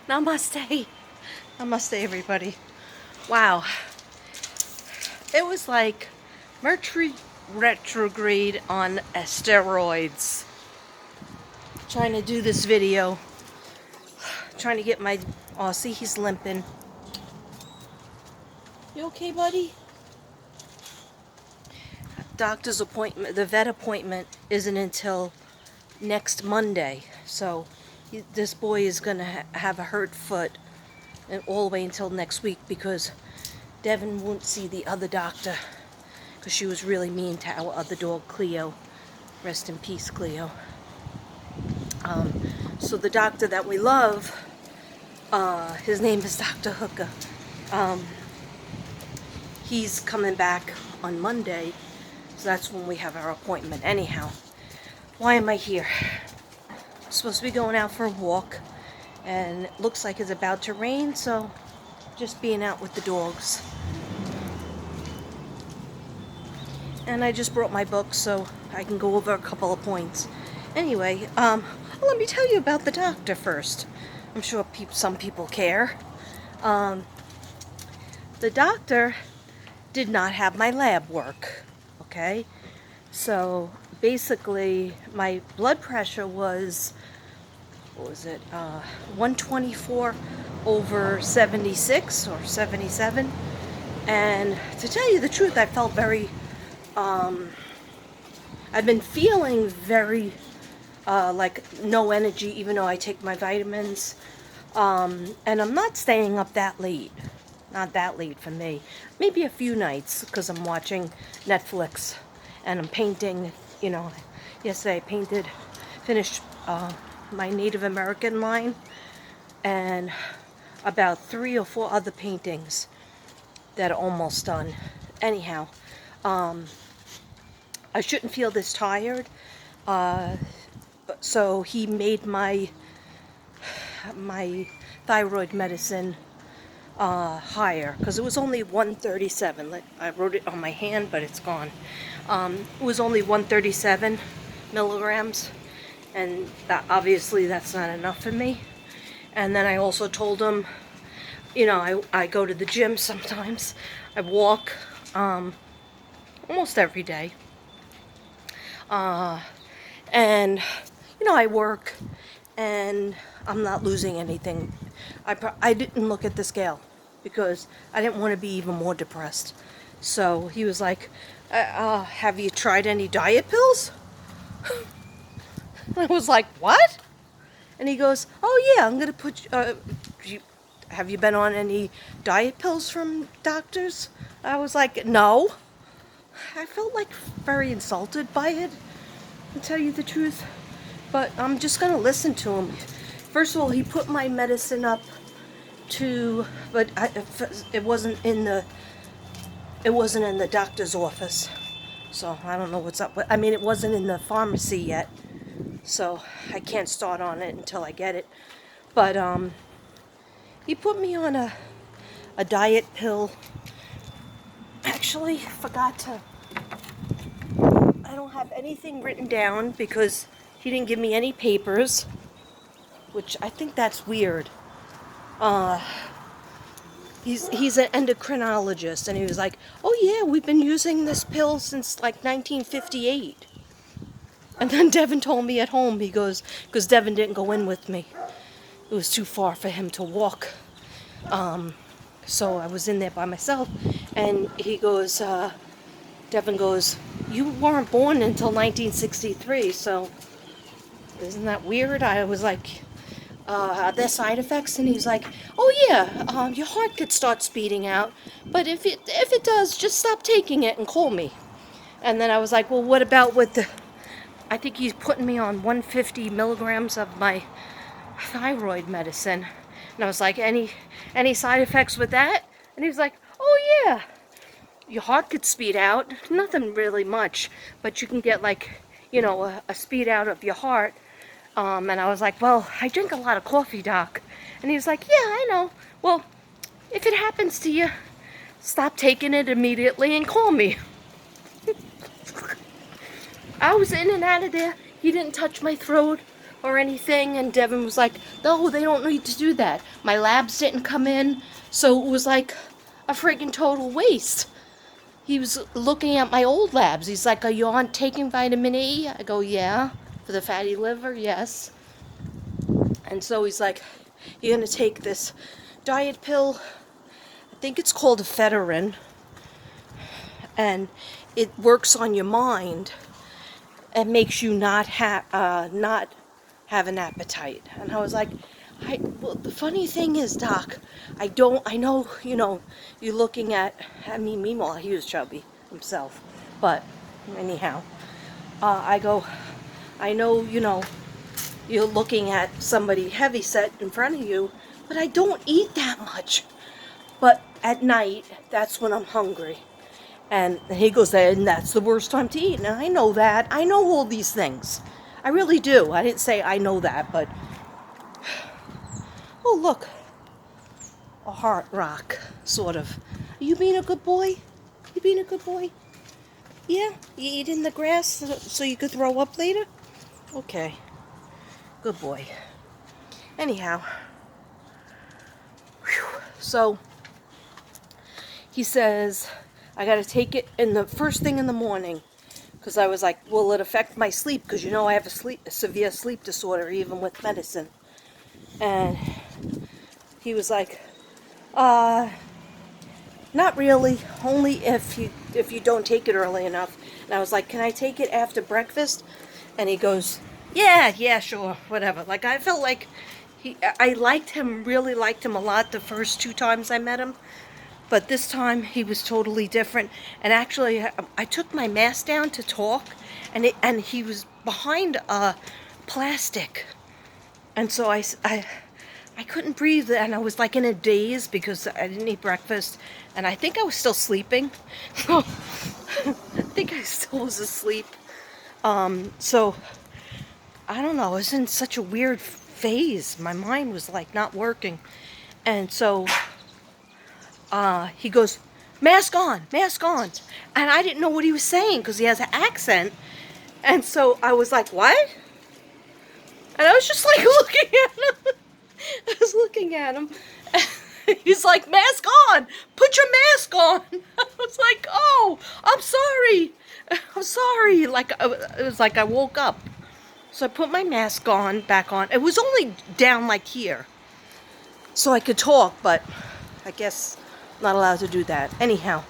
Namaste. Namaste, everybody. Wow. It was like Mercury retrograde on steroids. Trying to do this video. Trying to get my... Oh, see, he's limping. You okay, buddy? Doctor's appointment, the vet appointment isn't until next Monday. So this boy is going to have a hurt foot and all the way until next week because Devin won't see the other doctor because she was really mean to our other dog, Cleo. Rest in peace, Cleo. So the doctor that we love, his name is Dr. Hooker. He's coming back on Monday, so that's when we have our appointment. Anyhow, why am I here? I'm supposed to be going out for a walk, and it looks like it's about to rain, so just being out with the dogs. And I just brought my book so I can go over a couple of points. Anyway, let me tell you about the doctor first. I'm sure some people care. The doctor did not have my lab work, okay? So basically my blood pressure was, what was it, 124 over 76 or 77. And to tell you the truth, I felt very, I've been feeling very like no energy even though I take my vitamins. And I'm not staying up that late. Not that late for me. Maybe a few nights because I'm watching Netflix and I'm painting. You know, yesterday I finished my Native American line and about 3 or 4 other paintings that are almost done. Anyhow, I shouldn't feel this tired. So he made my thyroid medicine higher because it was only 137. I wrote it on my hand, but it's gone. It was only 137 milligrams, and obviously that's not enough for me. And then I also told him, you know, I go to the gym sometimes. I walk almost every day. And, you know, I work and I'm not losing anything. I didn't look at the scale because I didn't want to be even more depressed. So he was like, have you tried any diet pills? I was like, what? And he goes, oh yeah, I'm going to put, have you been on any diet pills from doctors? I was like, no. I felt like very insulted by it, to tell you the truth. But I'm just going to listen to him. First of all, he put my medicine up to, but it wasn't in the doctor's office. So I don't know what's up. But I mean, it wasn't in the pharmacy yet. So I can't start on it until I get it. But he put me on a diet pill. Actually, forgot to. I don't have anything written down because he didn't give me any papers, which I think that's weird. He's an endocrinologist, and he was like, oh yeah, we've been using this pill since like 1958. And then Devin told me at home, he goes, because Devin didn't go in with me. It was too far for him to walk. So I was in there by myself, and he goes, Devin goes, you weren't born until 1963, so isn't that weird? I was like, are there side effects? And he's like, oh yeah, your heart could start speeding out, but if it does, just stop taking it and call me. And then I was like, well, what about with the, I think he's putting me on 150 milligrams of my thyroid medicine. And I was like, any side effects with that? And he was like, oh yeah, your heart could speed out. Nothing really much, but you can get like, you know, a speed out of your heart. And I was like, well, I drink a lot of coffee, doc. And he was like, yeah, I know. Well, if it happens to you, stop taking it immediately and call me. I was in and out of there. He didn't touch my throat or anything, and Devin was like, no, they don't need to do that. My labs didn't come in, so it was like a friggin' total waste. He was looking at my old labs. He's like, are you on taking vitamin E? I go, yeah. For the fatty liver, yes. And so he's like, you're going to take this diet pill. I think it's called ephedrine. And it works on your mind and makes you not have an appetite. And I was like, well, the funny thing is, Doc, I know, you're looking at, meanwhile, he was chubby himself. But anyhow, I go, I know, you're looking at somebody heavy set in front of you, but I don't eat that much. But at night, that's when I'm hungry. And he goes, and that's the worst time to eat. And I know that. I know all these things. I really do. I didn't say I know that, but... Oh, look. A heart rock, sort of. Are you being a good boy? You being a good boy? Yeah? You eat in the grass so you could throw up later? Okay. Good boy. Anyhow. Whew. So, he says, I got to take it in the first thing in the morning. Because I was like, will it affect my sleep? Because I have a severe sleep disorder, even with medicine. And he was like, not really. Only if you don't take it early enough. And I was like, can I take it after breakfast? And he goes, yeah, sure, whatever. Like, I felt like I really liked him a lot the first 2 times I met him. But this time he was totally different. And actually, I took my mask down to talk, and he was behind a plastic, and so I couldn't breathe, and I was like in a daze because I didn't eat breakfast, and I think I was still sleeping. So I think I still was asleep. So I don't know. I was in such a weird phase. My mind was like not working, and so. He goes, mask on, and I didn't know what he was saying because he has an accent, and so I was like, what? And I was just like looking at him. I was looking at him. He's like, mask on, put your mask on. I was like, oh, I'm sorry. Like, it was like I woke up. So I put my mask back on. It was only down like here, so I could talk, but I guess not allowed to do that. Anyhow,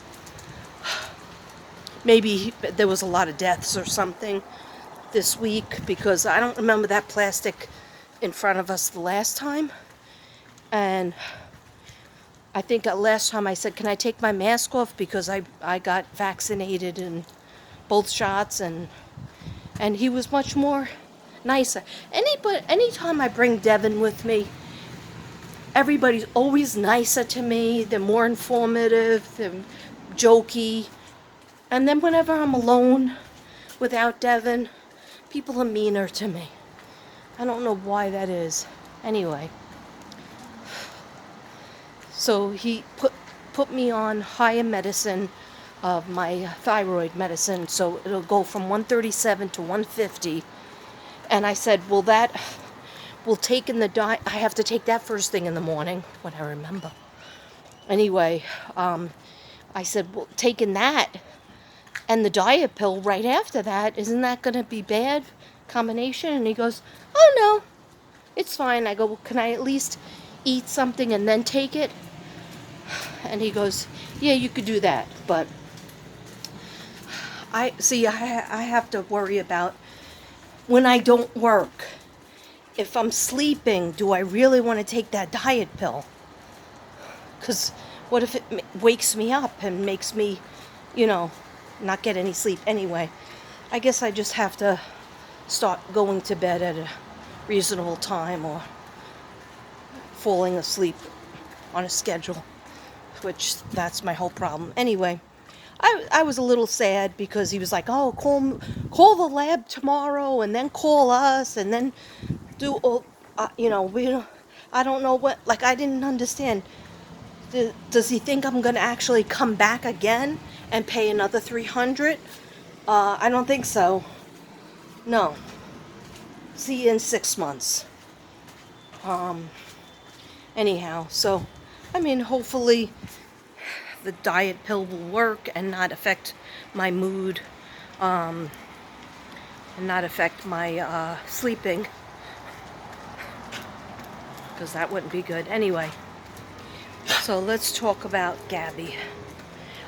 maybe there was a lot of deaths or something this week, because I don't remember that plastic in front of us the last time. And I think last time I said, can I take my mask off, because I got vaccinated in both shots, and he was much more nicer. Anytime I bring Devin with me, everybody's always nicer to me. They're more informative. They're jokey. And then whenever I'm alone without Devin, people are meaner to me. I don't know why that is. Anyway. So he put me on higher medicine of my thyroid medicine. So it'll go from 137 to 150. And I said, well, that... We'll take in the diet. I have to take that first thing in the morning, when I remember. Anyway, I said, well, taking that and the diet pill right after that, isn't that going to be bad combination? And he goes, oh, no, it's fine. I go, well, can I at least eat something and then take it? And he goes, yeah, you could do that. But I have to worry about when I don't work. If I'm sleeping, do I really want to take that diet pill? Because what if it wakes me up and makes me, not get any sleep? Anyway, I guess I just have to start going to bed at a reasonable time, or falling asleep on a schedule, which that's my whole problem. Anyway, I was a little sad because he was like, oh, call the lab tomorrow, and then call us, and then do all, I don't know what, like, I didn't understand. Does he think I'm going to actually come back again and pay another $300? I don't think so. No. See you in 6 months. Anyhow, so, I mean, hopefully the diet pill will work and not affect my mood, and not affect my sleeping, because that wouldn't be good. Anyway, so let's talk about Gabby.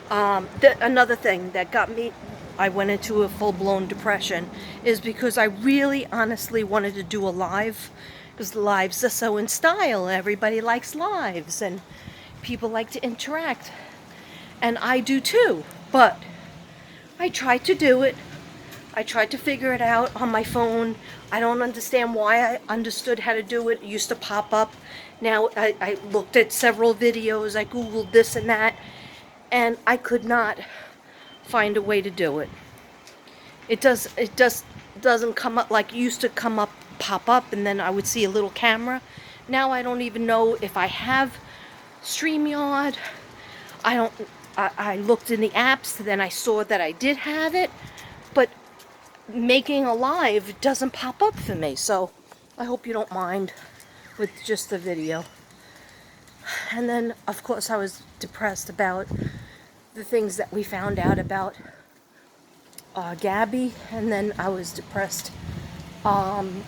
Another thing that got me, I went into a full-blown depression, is because I really honestly wanted to do a live, because lives are so in style. Everybody likes lives and people like to interact, and I do too. But I tried to do it. I tried to figure it out on my phone. I don't understand why I understood how to do it. It used to pop up. Now I looked at several videos. I Googled this and that, and I could not find a way to do it. It just doesn't come up like it used to come up, pop up, and then I would see a little camera. Now I don't even know if I have StreamYard. I looked in the apps, then I saw that I did have it, but making a live doesn't pop up for me. So I hope you don't mind with just the video. And then, of course, I was depressed about the things that we found out about Gabby, and then I was depressed,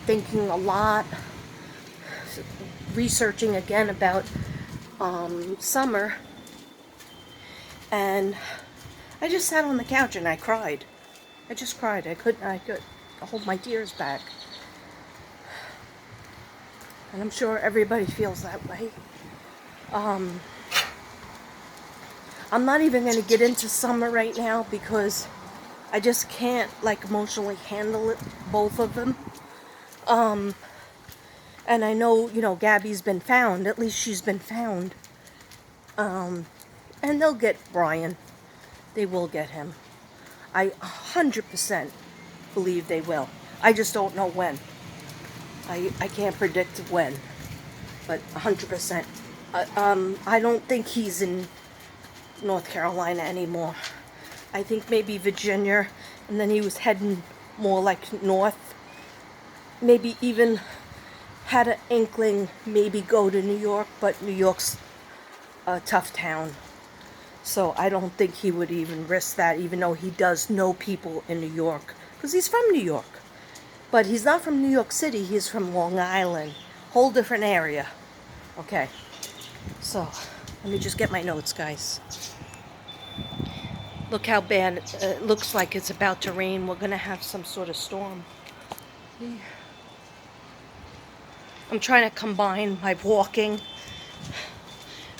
thinking a lot, researching again about Summer, and I just sat on the couch and I cried. I just cried. I could hold my tears back. And I'm sure everybody feels that way. I'm not even going to get into Summer right now because I just can't, like, emotionally handle it, both of them. And I know, you know, Gabby's been found. At least she's been found. And they'll get Brian. They will get him. I 100% believe they will. I just don't know when. I can't predict when, but 100%. I don't think he's in North Carolina anymore. I think maybe Virginia, and then he was heading more like north. Maybe even had an inkling, maybe go to New York, but New York's a tough town. So I don't think he would even risk that, even though he does know people in New York. Because he's from New York. But he's not from New York City, he's from Long Island. Whole different area. Okay. So, let me just get my notes, guys. Look how bad it looks like it's about to rain. We're going to have some sort of storm. I'm trying to combine my walking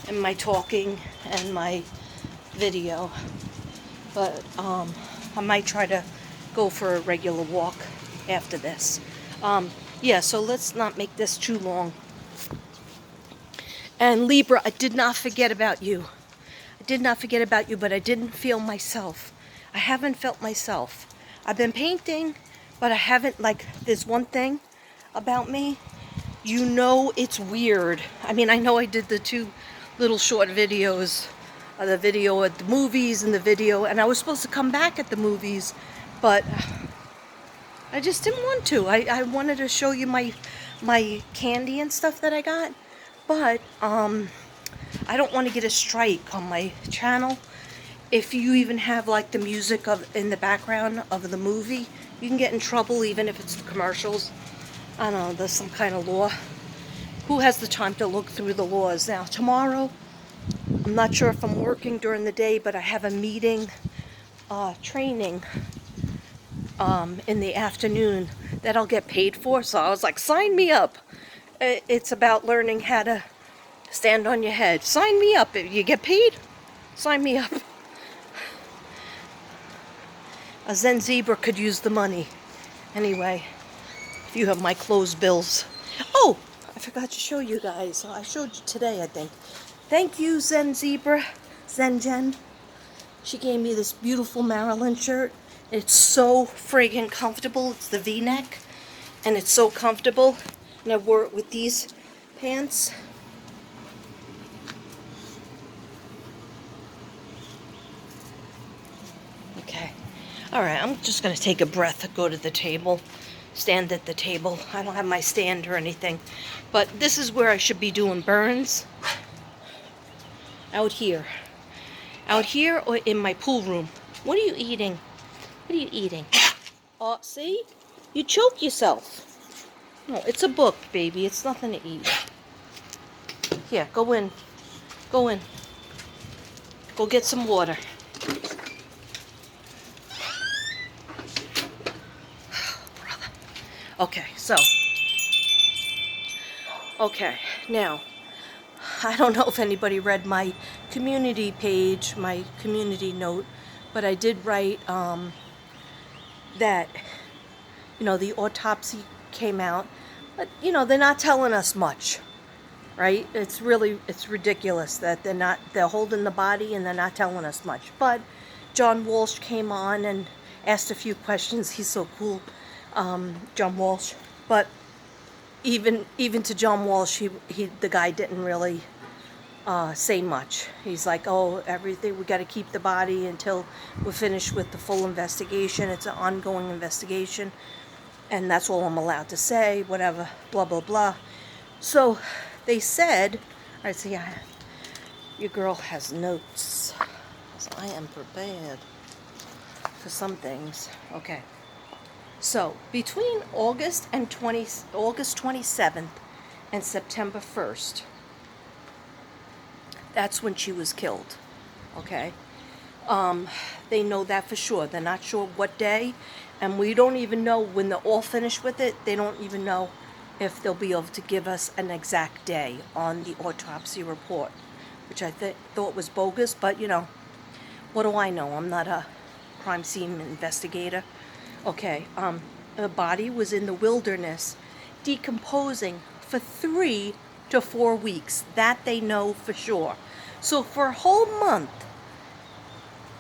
and my talking and my video, but I might try to go for a regular walk after this. Yeah, so let's not make this too long. And Libra, I did not forget about you. I did not forget about you, but I didn't feel myself. I haven't felt myself. I've been painting, but I haven't, like, there's one thing about me. You know it's weird. I mean, I know I did the 2 little short videos, the video at the movies and the video, and I was supposed to come back at the movies, but I just didn't want to. I wanted to show you my candy and stuff that I got, but I don't want to get a strike on my channel. If you even have, like, the music in the background of the movie, you can get in trouble even if it's the commercials. I don't know, there's some kind of law. Who has the time to look through the laws? Now, tomorrow, I'm not sure if I'm working during the day, but I have a meeting, training, in the afternoon that I'll get paid for. So I was like, sign me up. It's about learning how to stand on your head. Sign me up. If you get paid, sign me up. A Zen Zebra could use the money. Anyway, if you have my closed bills. Oh, I forgot to show you guys. I showed you today, I think. Thank you, Zen Zebra. Zen Jen. She gave me this beautiful Maryland shirt. It's so friggin' comfortable. It's the V-neck. And it's so comfortable. And I wore it with these pants. Okay. All right, I'm just going to take a breath, go to the table, stand at the table. I don't have my stand or anything, but this is where I should be doing burns. Out here. Out here or in my pool room. What are you eating? What are you eating? Oh, see? You choke yourself. No, it's a book, baby. It's nothing to eat. Here, go in. Go in. Go get some water. Brother. Okay, so. Okay, now. I don't know if anybody read my community page, my community note, but I did write that, the autopsy came out, but, they're not telling us much, right? It's ridiculous that they're holding the body and they're not telling us much. But John Walsh came on and asked a few questions. He's so cool, John Walsh. But even to John Walsh, the guy didn't really say much. He's like, oh, everything, we got to keep the body until we're finished with the full investigation. It's an ongoing investigation, and that's all I'm allowed to say, whatever, blah, blah, blah. So they said, I see, your girl has notes, so I am prepared for some things. Okay. So between August 27th and September 1st, that's when she was killed. Okay. They know that for sure. They're not sure what day, and we don't even know when they're all finished with it. They don't even know if they'll be able to give us an exact day on the autopsy report, which I thought was bogus, but what do I know? I'm not a crime scene investigator. Okay, the body was in the wilderness, decomposing for 3 to 4 weeks. That they know for sure. So for a whole month,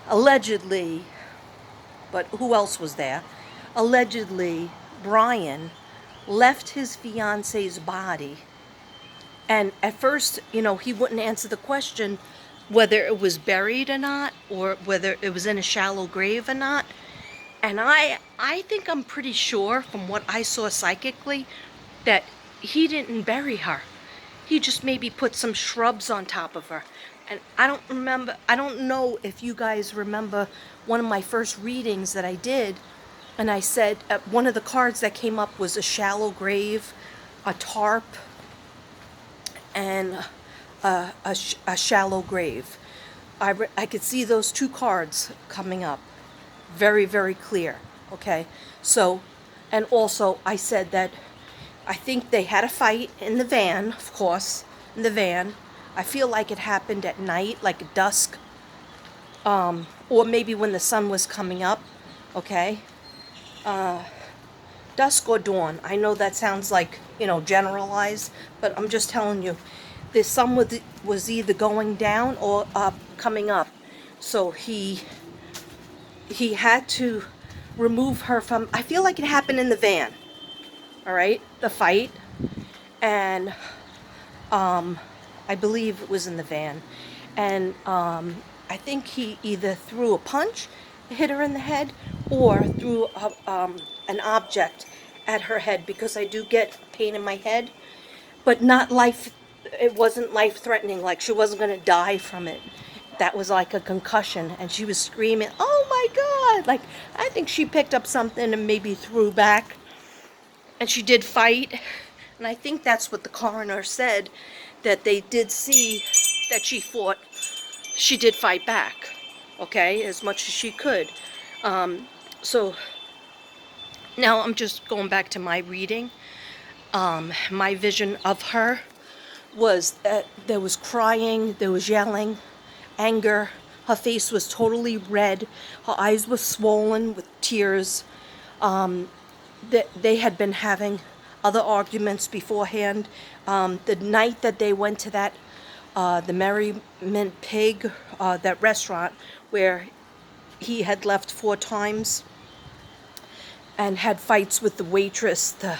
allegedly, but who else was there? Allegedly, Brian left his fiance's body. And at first, he wouldn't answer the question whether it was buried or not, or whether it was in a shallow grave or not. And I think I'm pretty sure from what I saw psychically that he didn't bury her. He just maybe put some shrubs on top of her. And I don't know if you guys remember one of my first readings that I did, and I said one of the cards that came up was a shallow grave, a tarp, and a shallow grave. I could see those two cards coming up very, very clear. Okay, so, and also I said that I think they had a fight in the van, of course, in the van. I feel like it happened at night, like dusk, or maybe when the sun was coming up, okay? Dusk or dawn. I know that sounds like, generalized, but I'm just telling you, the sun was either going down or coming up. So he had to remove her from, I feel like it happened in the van, all right, the fight, and I believe it was in the van, and I think he either threw a punch, hit her in the head, or threw an object at her head, because I do get pain in my head, but not life, it wasn't life-threatening, like she wasn't going to die from it. That was like a concussion, and she was screaming, oh my God, like I think she picked up something and maybe threw back, and she did fight, and I think that's what the coroner said, that they did see that she fought, she did fight back, okay, as much as she could. So now I'm just going back to my reading. My vision of her was that there was crying, there was yelling, anger. Her face was totally red. Her eyes were swollen with tears. They had been having other arguments beforehand. The night that they went to that, the Merry Mint Pig, that restaurant where he had left 4 times and had fights with the waitress, the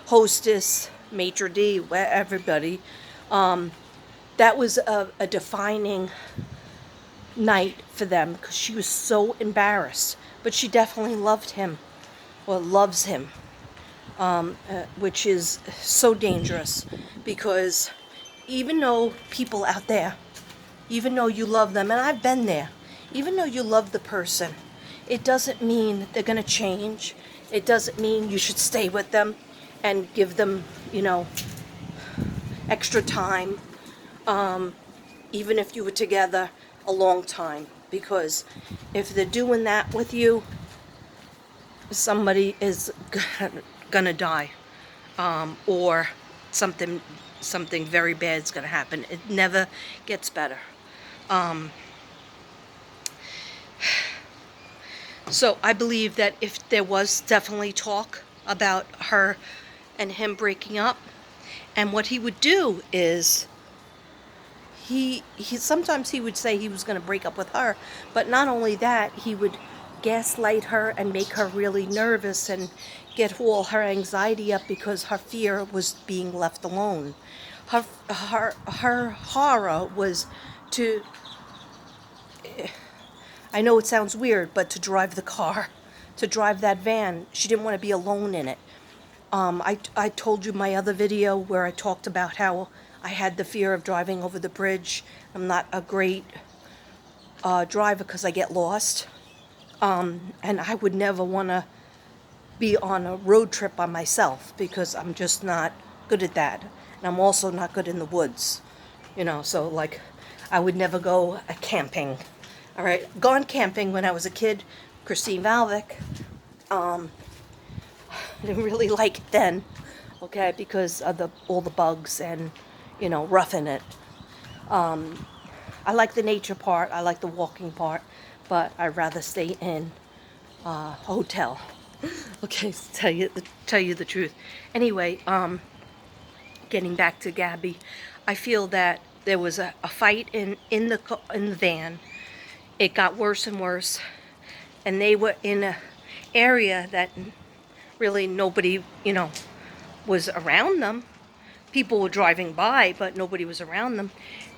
hostess, maitre d', everybody. That was a defining night for them because she was so embarrassed. But she definitely loved him, or loves him, which is so dangerous, because even though people out there, even though you love them, and I've been there, even though you love the person, it doesn't mean they're going to change. It doesn't mean you should stay with them and give them, extra time, even if you were together a long time. Because if they're doing that with you, somebody is gonna die, or something very bad is gonna happen. It never gets better. So I believe that if there was definitely talk about her and him breaking up, and what he would do is he sometimes he would say he was going to break up with her, but not only that, he would gaslight her and make her really nervous and get all her anxiety up because her fear was being left alone. Her horror was to, I know it sounds weird, but to drive the car, to drive that van. She didn't want to be alone in it. I told you my other video where I talked about how I had the fear of driving over the bridge. I'm not a great driver because I get lost. And I would never want to be on a road trip by myself because I'm just not good at that. And I'm also not good in the woods. So like I would never go camping. All right, gone camping when I was a kid, Christine Valvik. I didn't really like it then, okay, because of all the bugs and, roughing it. I like the nature part, I like the walking part, but I'd rather stay in a hotel. Okay, to tell you the truth. Anyway, getting back to Gabby, I feel that there was a fight in the van. It got worse and worse, and they were in an area that really nobody, was around them. People were driving by, but nobody was around them.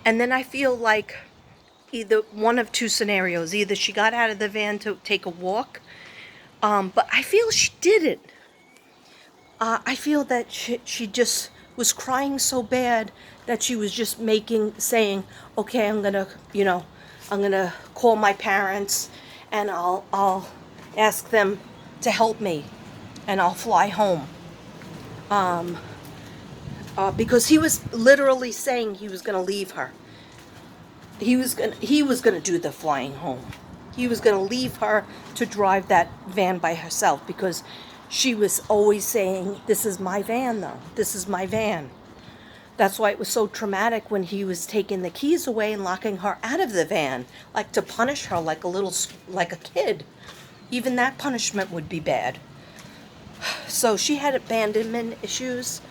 And then I feel like either one of two scenarios. Either she got out of the van to take a walk, but I feel she didn't. I feel that she just was crying so bad that she was just saying, okay, I'm gonna call my parents and I'll ask them to help me and I'll fly home. Because he was literally saying he was gonna leave her. He was gonna do the flying home. He was gonna leave her to drive that van by herself because she was always saying, this is my van though, this is my van. That's why it was so traumatic when he was taking the keys away and locking her out of the van, like to punish her like a kid. Even that punishment would be bad. So she had abandonment issues,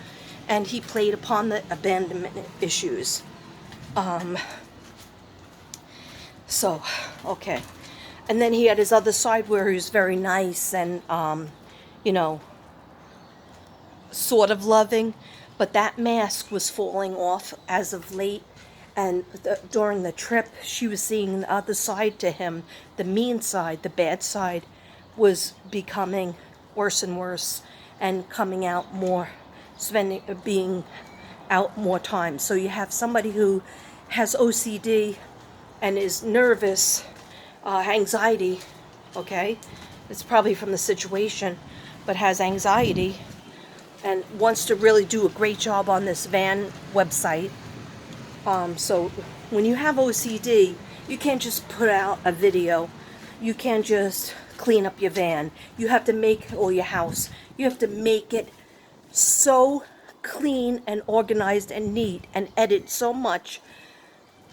and he played upon the abandonment issues. So, okay. And then he had his other side where he was very nice and, sort of loving, but that mask was falling off as of late. And during the trip, she was seeing the other side to him. The mean side, the bad side, was becoming worse and worse and coming out more, being out more time. So you have somebody who has OCD and is nervous, anxiety, okay? It's probably from the situation, but has anxiety and wants to really do a great job on this van website. So when you have OCD, you can't just put out a video. You can't just clean up your van. You have to make, or your house, you have to make it so clean and organized and neat and edit so much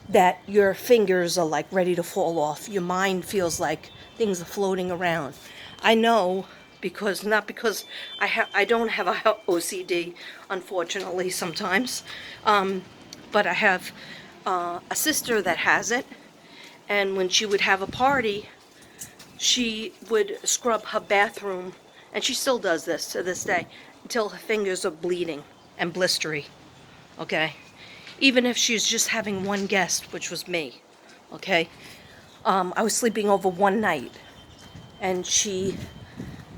that your fingers are like ready to fall off. Your mind feels like things are floating around. I know not because I don't have a OCD, unfortunately, sometimes, but I have a sister that has it, and when she would have a party, she would scrub her bathroom, and she still does this to this day, until her fingers are bleeding and blistery, okay? Even if she's just having one guest, which was me, okay? I was sleeping over one night, and she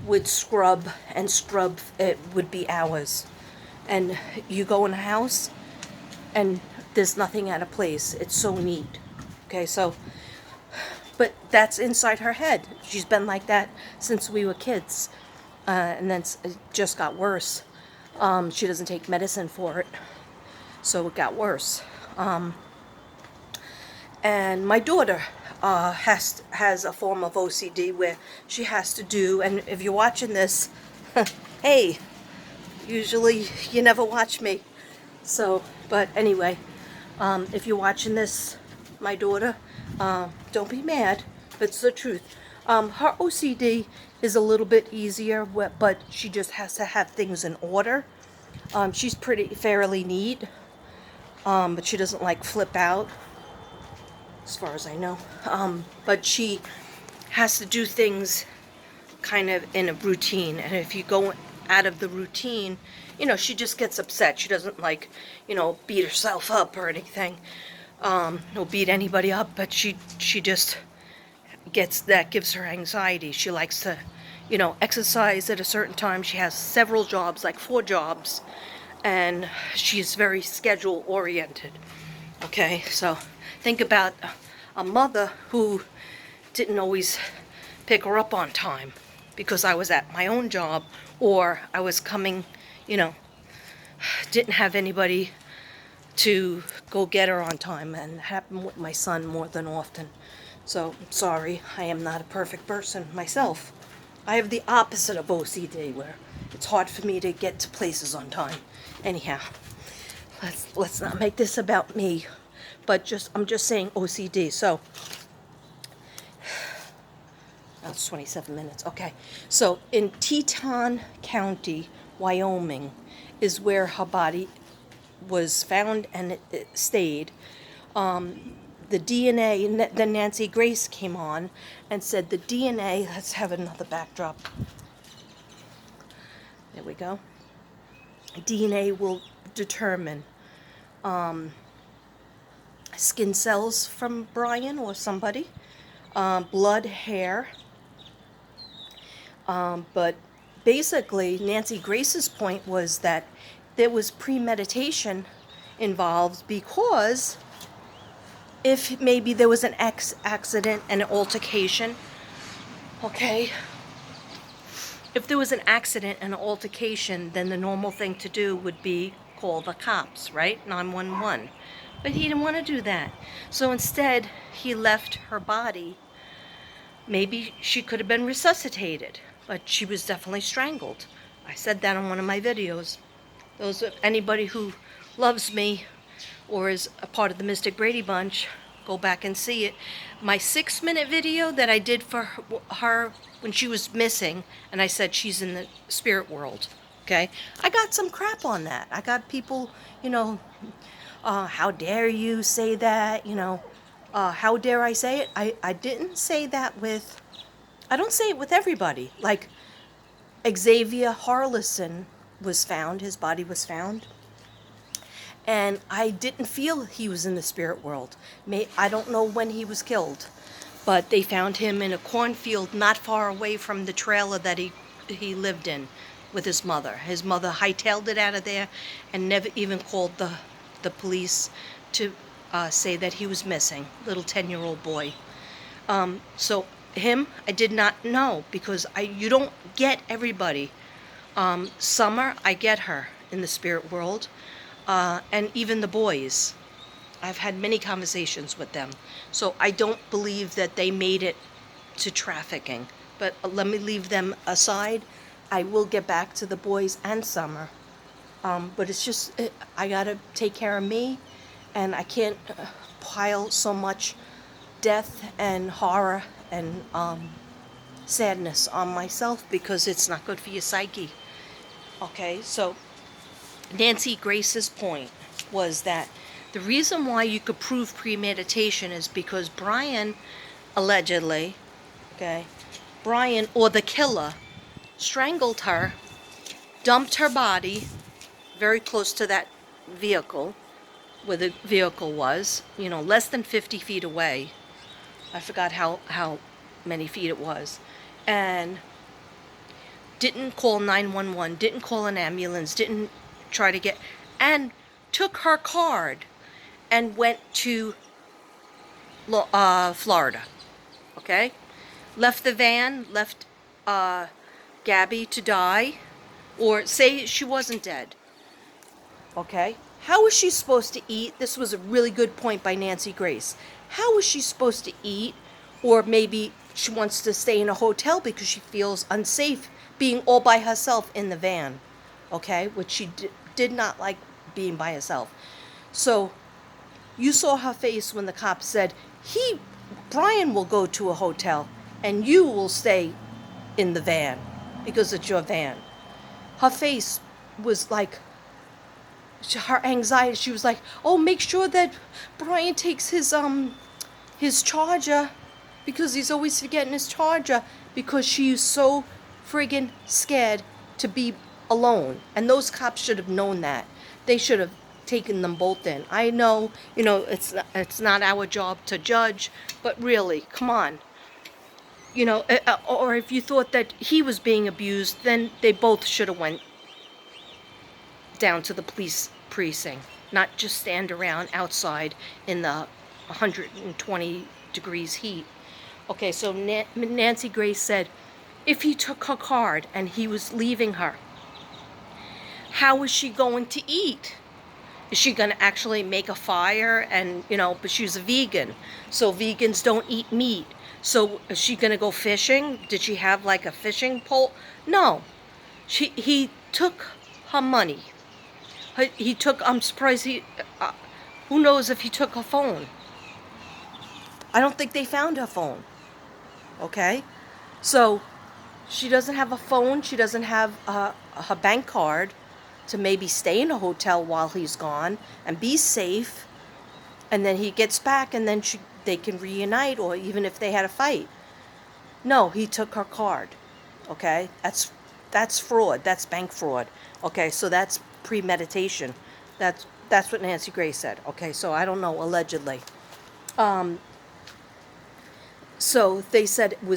would scrub and scrub. It would be hours. And you go in a house, and there's nothing out of place. It's so neat. Okay, so, but that's inside her head. She's been like that since we were kids. And then it just got worse. She doesn't take medicine for it, so it got worse. And my daughter has a form of OCD where she has to do, and if you're watching this, hey, usually you never watch me. So, but anyway, if you're watching this, my daughter, don't be mad, but it's the truth. Her OCD is a little bit easier, but she just has to have things in order. She's fairly neat, but she doesn't like flip out, as far as I know. But she has to do things kind of in a routine, and if you go out of the routine, she just gets upset. She doesn't like, beat herself up or anything, or beat anybody up, but she just gives her anxiety. She likes to, exercise at a certain time. She has several jobs, like 4 jobs, and she's very schedule oriented. Okay, so think about a mother who didn't always pick her up on time because I was at my own job, or I was coming, didn't have anybody to go get her on time, and it happened with my son more than often. So, sorry, I am not a perfect person myself. I have the opposite of OCD, where it's hard for me to get to places on time. Anyhow, let's not make this about me, but I'm just saying OCD. So, that's 27 minutes. Okay, so in Teton County, Wyoming, is where her body was found, and it stayed. The DNA, then Nancy Grace came on and said the DNA, let's have another backdrop. There we go. DNA will determine skin cells from Brian or somebody, blood, hair. But basically, Nancy Grace's point was that there was premeditation involved, because if maybe there was an accident and an altercation, okay? If there was an accident and an altercation, then the normal thing to do would be call the cops, right? 911. But he didn't want to do that. So instead, he left her body. Maybe she could have been resuscitated, but she was definitely strangled. I said that on one of my videos. Anybody who loves me or is a part of the Mystic Brady Bunch, go back and see it. My 6-minute video that I did for her when she was missing, and I said she's in the spirit world, okay? I got some crap on that. I got people, how dare you say that, how dare I say it? I didn't say that I don't say it with everybody. Like, Xavier Harlison was found, his body was found, and I didn't feel he was in the spirit world. I don't know when he was killed, but they found him in a cornfield not far away from the trailer that he lived in with his mother. His mother hightailed it out of there and never even called the police to say that he was missing, little 10-year-old boy. So him, I did not know, because you don't get everybody. Summer, I get her in the spirit world, and even the boys. I've had many conversations with them. So I don't believe that they made it to trafficking. But let me leave them aside. I will get back to the boys and Summer. But it's just, I gotta take care of me, and I can't pile so much death and horror and sadness on myself, because it's not good for your psyche. Okay, so Nancy Grace's point was that the reason why you could prove premeditation is because Brian, allegedly, Brian, or the killer, strangled her, dumped her body very close to that vehicle, where the vehicle was, less than 50 feet away. I forgot how many feet it was. And didn't call 911, didn't call an ambulance, didn't try to get, and took her card and went to Florida, okay? Left the van, left Gabby to die, or say she wasn't dead, okay? How was she supposed to eat? This was a really good point by Nancy Grace. How was she supposed to eat? Or maybe she wants to stay in a hotel because she feels unsafe being all by herself in the van, okay? Which she did not like being by herself. So you saw her face when the cop said, Brian will go to a hotel and you will stay in the van because it's your van. Her face was like, her anxiety, she was like, oh, make sure that Brian takes his charger because he's always forgetting his charger, because she is so friggin' scared to be alone. And those cops should have known that. They should have taken them both in. I know, it's not our job to judge, but really, come on. Or if you thought that he was being abused, then they both should have went down to the police precinct, not just stand around outside in the 120 degrees heat. Okay, so Nancy Grace said, if he took her card and he was leaving her, how is she going to eat? Is she going to actually make a fire? And, but she's a vegan, so vegans don't eat meat. So is she going to go fishing? Did she have like a fishing pole? No. He took her money. I'm surprised who knows if he took her phone. I don't think they found her phone. Okay? So she doesn't have a phone. She doesn't have her bank card to maybe stay in a hotel while he's gone and be safe. And then he gets back and then they can reunite, or even if they had a fight. No, he took her card. Okay? That's fraud. That's bank fraud. Okay, so that's premeditation. That's what Nancy Grace said. Okay, so I don't know, allegedly. So they said there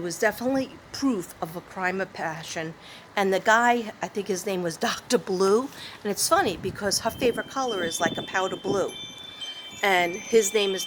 was definitely proof of a crime of passion. And the guy, I think his name was Dr. Blue. And it's funny because her favorite color is like a powder blue. And his name is